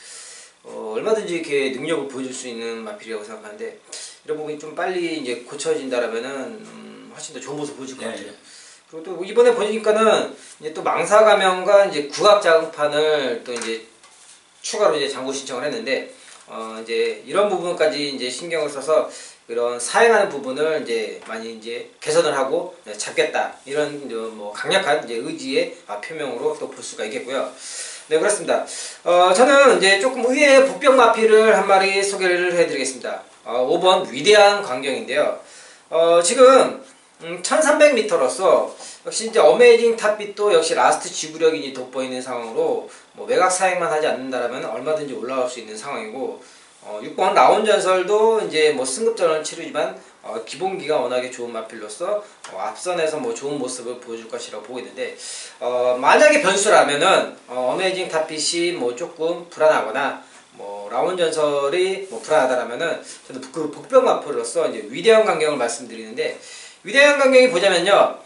얼마든지 이렇게 능력을 보여줄 수 있는 마필이라고 생각하는데 이런 부분이 좀 빨리 이제 고쳐진다라면은 훨씬 더 좋은 모습 보여줄 것 같아요. 그리고 또 이번에 보니까는 이제 또 망사 가면과 이제 구각 자극판을 또 이제 추가로 이제 장고 신청을 했는데 이제 이런 부분까지 이제 신경을 써서 이런 사행하는 부분을 이제 많이 이제 개선을 하고 잡겠다 이런 뭐 강력한 이제 의지의 표명으로 또 볼 수가 있겠고요. 네, 그렇습니다. 저는 이제 조금 의외의 복병 마필을 한 마리 소개를 해드리겠습니다. 5번 위대한 광경인데요. 지금 1300m로서 역시 이제 어메이징 탑빛도 역시 라스트 지구력이 돋보이는 상황으로 뭐 외곽 사행만 하지 않는다라면 얼마든지 올라갈 수 있는 상황이고 6번 라운전설도 이제 뭐 승급전을 치르지만 기본기가 워낙에 좋은 마필로서 앞선에서 뭐 좋은 모습을 보여줄 것이라고 보고 있는데 만약에 변수라면은 어메이징 탑핏이 뭐 조금 불안하거나 뭐 라운전설이 뭐 불안하다라면은 저는 그 복병 마필로서 이제 위대한 강경을 말씀드리는데 위대한 강경이 보자면요.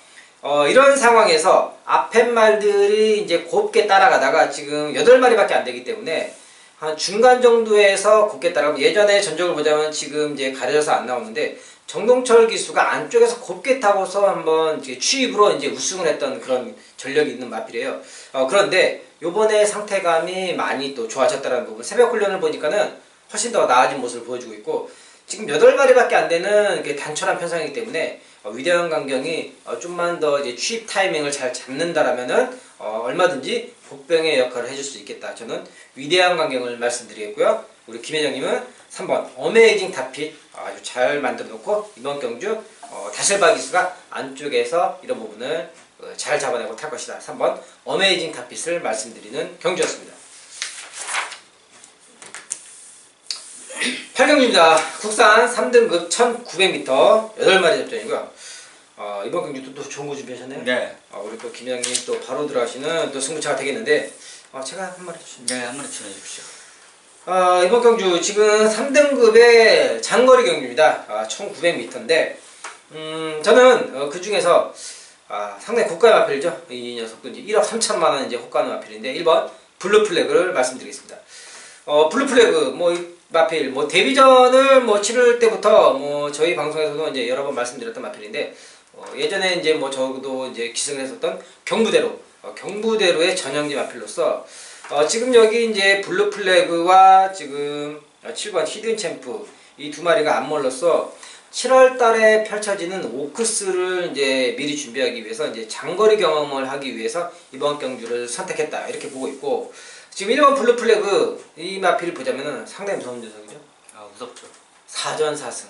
이런 상황에서 앞에 말들이 이제 곱게 따라가다가 지금 8마리밖에 안 되기 때문에 한 중간 정도에서 곱게 따라가고 예전에 전적을 보자면 지금 이제 가려져서 안 나오는데 정동철 기수가 안쪽에서 곱게 타고서 한번 이제 추입으로 이제 우승을 했던 그런 전력이 있는 마필이에요. 그런데 요번에 상태감이 많이 또 좋아졌다는 부분 새벽 훈련을 보니까는 훨씬 더 나아진 모습을 보여주고 있고 지금 8마리밖에 안 되는 단촐한 편성이기 때문에 위대한 강경이 좀만 더 이제 취입 타이밍을 잘 잡는다라면은 얼마든지 복병의 역할을 해줄 수 있겠다. 저는 위대한 강경을 말씀드리겠고요. 우리 김 회장님은 3번 어메이징 탑핏 아주 잘 만들어 놓고 이번 경주 다실바 기수가 안쪽에서 이런 부분을 잘 잡아내고 탈 것이다. 3번 어메이징 탑핏을 말씀드리는 경주였습니다. 8경주입니다. 국산 3등급 1900m 8마리 접전이고요. 이번 경주도 또 좋은 거 준비하셨나요? 네. 우리 또 김 회장님 또 바로 들어가시는 또 승부차가 되겠는데 제가 한 마리 주십니다. 네, 한 마리 추천해 주십시오. 이번 경주 지금 3등급의 장거리 경주입니다. 1900m인데 저는 그 중에서 상당히 고가의 마필이죠. 이 녀석도 이제 1억 3천만원 이제 호가는 마필인데 1번 블루 플래그를 말씀드리겠습니다. 블루 플래그 이 마필 데뷔전을 치를 때부터 저희 방송에서도 이제 여러 번 말씀드렸던 마필인데 예전에 이제 저도 이제 기승을 했었던 경부대로의 전형지 마필로서 지금 여기 이제 블루 플래그와 지금 7번 히든 챔프 이 두 마리가 안몰로써 7월 달에 펼쳐지는 오크스를 이제 미리 준비하기 위해서 이제 장거리 경험을 하기 위해서 이번 경주를 선택했다 이렇게 보고 있고 지금 1번 블루 플래그 이 마필을 보자면은 상당히 무서운 녀석이죠. 무섭죠. 4전 4승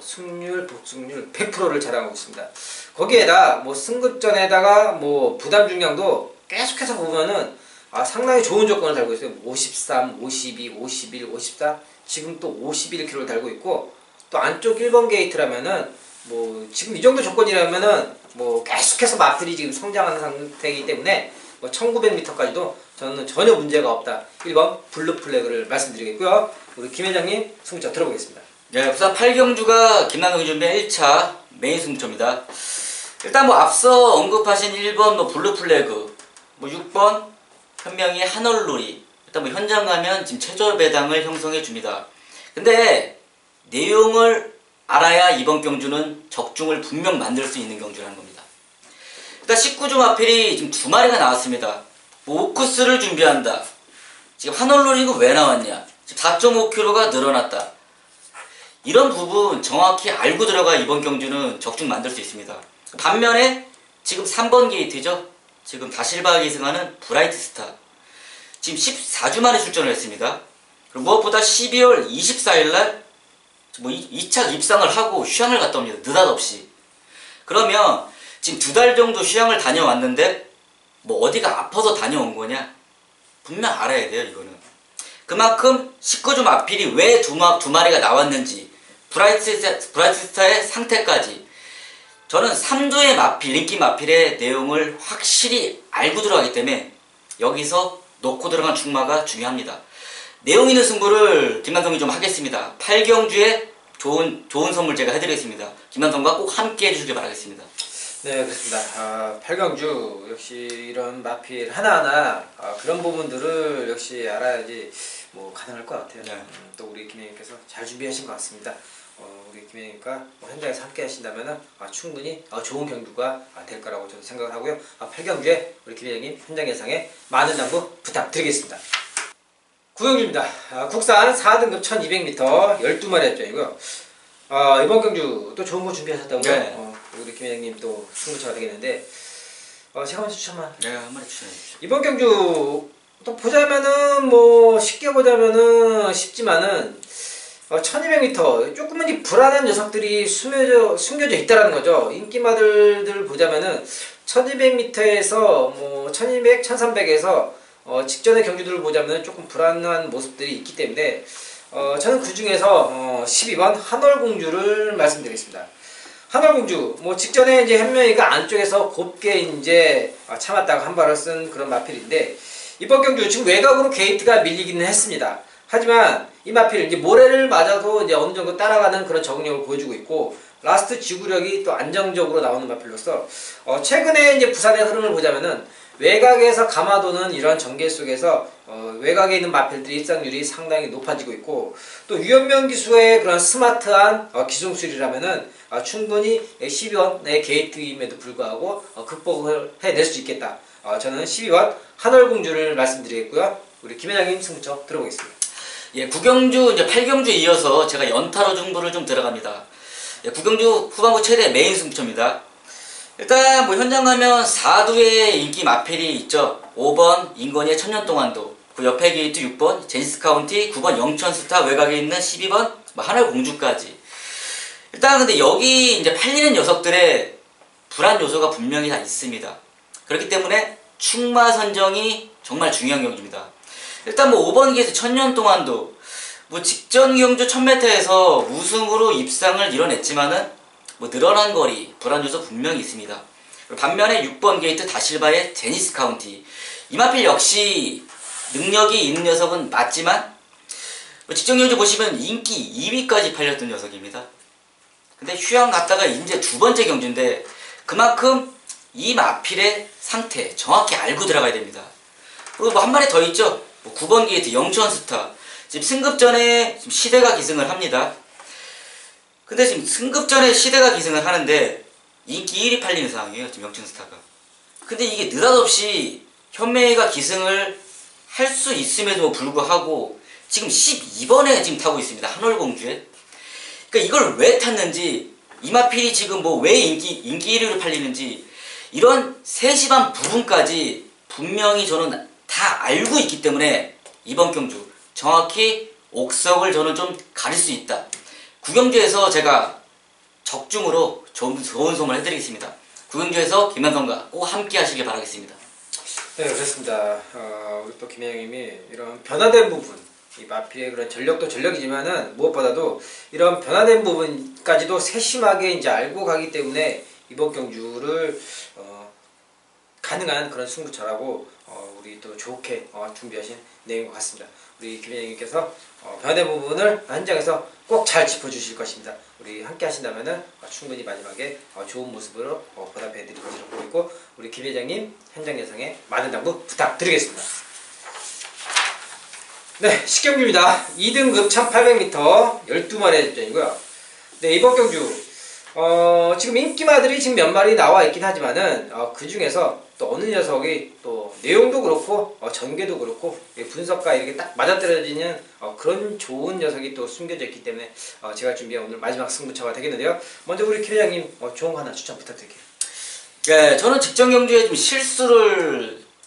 승률 복승률 100%를 자랑하고 있습니다. 거기에다 승급전에다가 부담 중량도 계속해서 보면은 상당히 좋은 조건을 달고 있어요. 53, 52, 51, 54 지금 또 51kg를 달고 있고 또 안쪽 1번 게이트라면은 지금 이 정도 조건이라면은 계속해서 마필이 지금 성장하는 상태이기 때문에 1900m까지도 저는 전혀 문제가 없다. 1번 블루 플래그를 말씀드리겠고요. 우리 김 회장님 승부차 들어보겠습니다. 네, 부산 8경주가 김남경 준비한 1차 메인 승부처입니다. 일단 앞서 언급하신 1번 블루 플래그 6번 현명히 한얼놀이 일단 현장 가면 지금 최저 배당을 형성해 줍니다. 근데 내용을 알아야 이번 경주는 적중을 분명 만들 수 있는 경주라는 겁니다. 일단 19주 마필이 지금 2마리가 나왔습니다. 오크스를 준비한다. 지금 한얼놀이 이거 왜 나왔냐? 지금 4.5kg가 늘어났다. 이런 부분 정확히 알고 들어가 이번 경주는 적중 만들 수 있습니다. 반면에 지금 3번 게이트죠. 지금 다실바 기승하는 브라이트 스타. 지금 14주 만에 출전을 했습니다. 그리고 무엇보다 12월 24일날 2차 입상을 하고 휴양을 갔다 옵니다. 느닷없이. 그러면 지금 2달 정도 휴양을 다녀왔는데 어디가 아파서 다녀온 거냐? 분명 알아야 돼요, 이거는. 그만큼 19주 마필이 왜 두 마리가 나왔는지 브라이트 스타의 상태까지 저는 3주의 마필, 인기 마필의 내용을 확실히 알고 들어가기 때문에 여기서 놓고 들어간 충마가 중요합니다. 내용 있는 승부를 김남성이 좀 하겠습니다. 8경주에 좋은 선물 제가 해드리겠습니다. 김남성과 꼭 함께 해주시길 바라겠습니다. 네, 그렇습니다. 8경주 역시 이런 마필 하나하나 그런 부분들을 역시 알아야지 가능할 것 같아요. 네. 또 우리 김혜님께서 잘 준비하신 것 같습니다. 우리 김혜님과 현장에서 함께 하신다면 충분히 좋은 경주가 될 거라고 저는 생각을 하고요. 8경주에 우리 김혜님 현장 예상에 많은 당부 부탁드리겠습니다. 9경주입니다. 국산 4등급 1200m 12마리 합전이고요. 이번 경주 또 좋은 거 준비하셨다고요? 네. 우리 김 회장님 또 승부차가 되겠는데 제가 먼저 추천만. 네, 한 마리 추천해 주십시오. 이번 경주 또 보자면은 쉽게 보자면은 쉽지만은 1200m 조금은 불안한 녀석들이 숨겨져 있다라는 거죠. 인기마들들 보자면은 1200m에서 1200, 1300에서 직전의 경주들을 보자면 조금 불안한 모습들이 있기 때문에 저는 그 중에서 12번 한월공주를 말씀드리겠습니다. 한월공주, 뭐 직전에 이제 현명이가 안쪽에서 곱게 이제 참았다가 한 발을 쓴 그런 마필인데, 이번 경주 지금 외곽으로 게이트가 밀리기는 했습니다. 하지만 이 마필 이제 모래를 맞아도 이제 어느 정도 따라가는 그런 적응력을 보여주고 있고, 라스트 지구력이 또 안정적으로 나오는 마필로서 최근에 이제 부산의 흐름을 보자면은 외곽에서 감아도는 이런 전개 속에서 외곽에 있는 마필들의 입상률이 상당히 높아지고 있고, 또 유연명 기수의 그런 스마트한 기술이라면은 충분히 12원의 게이트임에도 불구하고 극복을 해낼 수 있겠다. 저는 12원 한월공주를 말씀드리겠고요. 우리 김 회장님 승부처 들어보겠습니다. 예, 구경주 이제 8경주에 이어서 제가 연타로 중부를 좀 들어갑니다. 예, 구경주 후반부 최대 메인 승부처입니다. 일단 뭐 현장 가면 4두의 인기 마필이 있죠. 5번 인건이의 천년동안도, 그 옆에 게이트 6번 제니스 카운티, 9번 영천스타, 외곽에 있는 12번 뭐 하늘공주까지. 일단 근데 여기 이제 팔리는 녀석들의 불안 요소가 분명히 다 있습니다. 그렇기 때문에 충마 선정이 정말 중요한 경주입니다. 일단 뭐 5번 게이트 천년동안도 뭐 직전 경주 1000m에서 우승으로 입상을 이뤄냈지만은 뭐 늘어난 거리, 불안 요소 분명히 있습니다. 반면에 6번 게이트 다실바의 제니스 카운티, 이 마필 역시 능력이 있는 녀석은 맞지만 뭐 직전 경주 보시면 인기 2위까지 팔렸던 녀석입니다. 근데 휴양 갔다가 이제 두 번째 경주인데 그만큼 이 마필의 상태 정확히 알고 들어가야 됩니다. 그리고 뭐 한 마리 더 있죠. 뭐 9번 게이트 영천스타, 지금 승급전에 지금 시대가 기승을 합니다. 근데 지금 승급전에 시대가 기승을 하는데 인기 1위 팔리는 상황이에요, 지금 영천스타가. 근데 이게 느닷없이 현매가 기승을 할 수 있음에도 불구하고 지금 12번에 지금 타고 있습니다, 한월공주에. 그러니까 이걸 왜 탔는지, 이마필이 지금 뭐 왜 인기 1위로 팔리는지, 이런 세심한 부분까지 분명히 저는 다 알고 있기 때문에 이번 경주 정확히 옥석을 저는 좀 가릴 수 있다. 구경주에서 제가 적중으로 좋은 소문 해드리겠습니다. 구경주에서 김현성과 꼭 함께 하시길 바라겠습니다. 네, 그렇습니다. 우리 또 김 회장님이 이런 변화된 부분, 이 마필의 그런 전력도 전력이지만은 무엇보다도 이런 변화된 부분까지도 세심하게 이제 알고 가기 때문에 이번 경주를 가능한 그런 승부처라고 우리 또 좋게 준비하신 내용인 것 같습니다. 우리 김 회장님께서 변화된 부분을 현장에서 꼭 잘 짚어주실 것입니다. 우리 함께 하신다면은 충분히 마지막에 좋은 모습으로 보답해 드릴 것으로 보이고, 우리 김 회장님 현장 예상에 많은 당부 부탁드리겠습니다. 네, 10경주입니다. 2등급 1800m 12마리의 접전이고요. 네, 이번 경주 지금 인기마들이 지금 몇 마리 나와 있긴 하지만은 그 중에서 또 어느 녀석이 또 내용도 그렇고 전개도 그렇고 분석과 이렇게 딱 맞아떨어지는 그런 좋은 녀석이 또 숨겨져 있기 때문에 제가 준비한 오늘 마지막 승부처가 되겠는데요. 먼저 우리 김 회장님 좋은 거 하나 추천 부탁드릴게요. 네, 저는 직전 경주에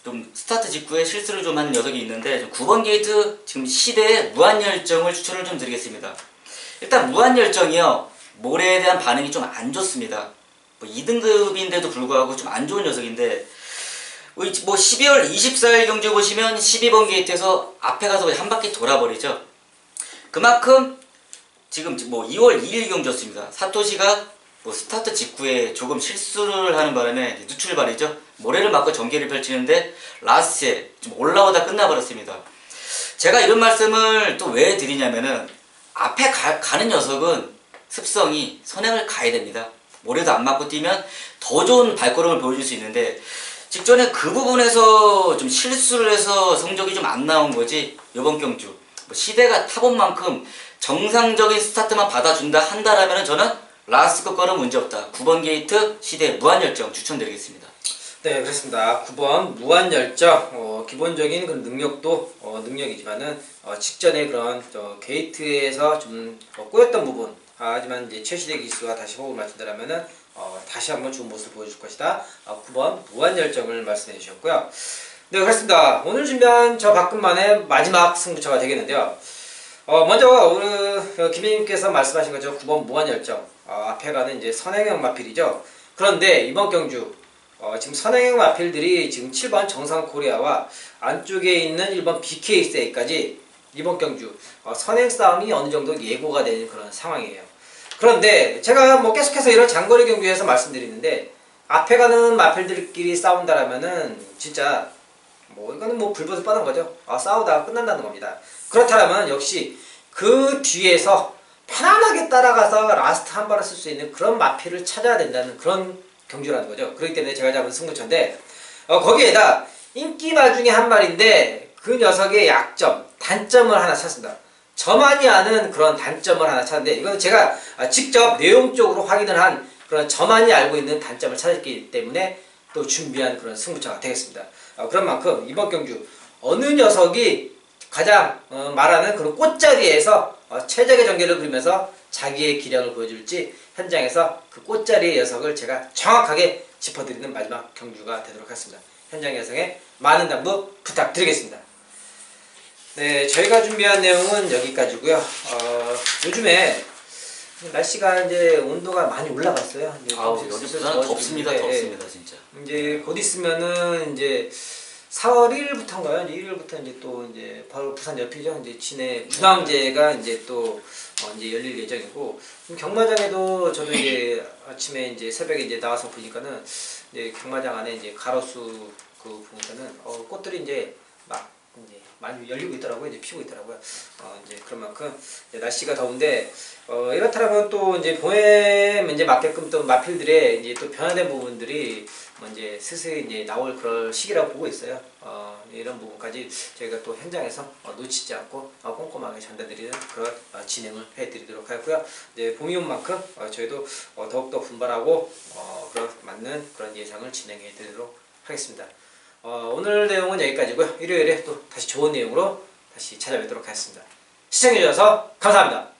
좀 스타트 직후에 실수를 좀 한 녀석이 있는데 9번 게이트 지금 시대의 무한열정을 추천을 좀 드리겠습니다. 일단 무한열정이요, 모래에 대한 반응이 좀 안 좋습니다. 뭐 2등급인데도 불구하고 좀 안 좋은 녀석인데, 뭐 12월 24일 경주 보시면 12번 게이트에서 앞에 가서 한 바퀴 돌아버리죠. 그만큼 지금 뭐 2월 2일 경주였습니다. 사토시가 뭐 스타트 직후에 조금 실수를 하는 바람에 누출발이죠. 모래를 맞고 전개를 펼치는데 라스트에 좀 올라오다 끝나버렸습니다. 제가 이런 말씀을 또 왜 드리냐면은 앞에 가는 녀석은 습성이 선행을 가야 됩니다. 모래도 안 맞고 뛰면 더 좋은 발걸음을 보여줄 수 있는데 직전에 그 부분에서 좀 실수를 해서 성적이 좀 안 나온 거지, 이번 경주 뭐 시대가 타본 만큼 정상적인 스타트만 받아준다 한다라면 저는 라스트 끝걸음 문제없다. 9번 게이트 시대 무한열정 추천드리겠습니다. 네, 그렇습니다. 9번 무한열정, 기본적인 그런 능력도 능력이지만은 직전에 그런 게이트에서 좀 꼬였던 부분, 하지만 이제 최시대 기수가 다시 호흡을 맞춘다라면은 다시 한번 좋은 모습을 보여줄 것이다. 9번 무한열정을 말씀해 주셨고요. 네, 그렇습니다. 오늘 준비한 저 박근만의 마지막 승부처가 되겠는데요. 먼저 우리 김혜님께서 말씀하신 거죠. 9번 무한열정. 앞에 가는 이제 선행형 마필이죠. 그런데 이번 경주 지금 선행형 마필들이 지금 7번 정상코리아와 안쪽에 있는 1번 BK세이까지 이번 경주 선행 싸움이 어느 정도 예고가 되는 그런 상황이에요. 그런데 제가 뭐 계속해서 이런 장거리 경주에서 말씀드리는데 앞에 가는 마필들끼리 싸운다라면은 진짜 뭐 이거는 뭐 불보듯 뻔한 거죠. 싸우다가 끝난다는 겁니다. 그렇다면 역시 그 뒤에서 편안하게 따라가서 라스트 한 발을 쓸 수 있는 그런 마필을 찾아야 된다는 그런 경주라는 거죠. 그렇기 때문에 제가 잡은 승부처인데 거기에다 인기말 중에 한 마리인데 그 녀석의 약점, 단점을 하나 찾습니다. 저만이 아는 그런 단점을 하나 찾는데 이건 제가 직접 내용적으로 확인을 한 그런 저만이 알고 있는 단점을 찾았기 때문에 또 준비한 그런 승부처가 되겠습니다. 그런 만큼 이번 경주 어느 녀석이 가장 말하는 그런 꽃자리에서 최적의 전개를 그리면서 자기의 기량을 보여줄지 현장에서 그 꽃자리의 녀석을 제가 정확하게 짚어드리는 마지막 경주가 되도록 하겠습니다. 현장 예상에 많은 당부 부탁드리겠습니다. 네, 저희가 준비한 내용은 여기까지고요. 요즘에 날씨가 이제 온도가 많이 올라갔어요. 이제 여기 부산은 덥습니다. 덥습니다, 진짜. 이제 곧 있으면은 이제 4월 1일부터인가요? 이제 1일부터 이제 또 이제 바로 부산 옆이죠. 이제 진해 분황제가 이제 또 이제 열릴 예정이고 경마장에도 저도 이제 아침에 이제 새벽에 이제 나와서 보니까는 이제 경마장 안에 이제 가로수 그 보니까는 꽃들이 이제 막 이제 많이 열리고 있더라고요. 이제 피고 있더라고요. 이제 그런 만큼 이제 날씨가 더운데 이렇다면 또 이제 봄에 이제 맞게끔 또 마필들의 이제 또 변화된 부분들이 이제 슬슬 이제 나올 그럴 시기라고 보고 있어요. 이런 부분까지 저희가 또 현장에서 놓치지 않고 꼼꼼하게 전달드리는 그런 진행을 해드리도록 하고요. 이제 봄이 온 만큼 저희도 더욱더 분발하고 그런 맞는 그런 예상을 진행해드리도록 하겠습니다. 오늘 내용은 여기까지고요. 일요일에 또 다시 좋은 내용으로 다시 찾아뵙도록 하겠습니다. 시청해주셔서 감사합니다.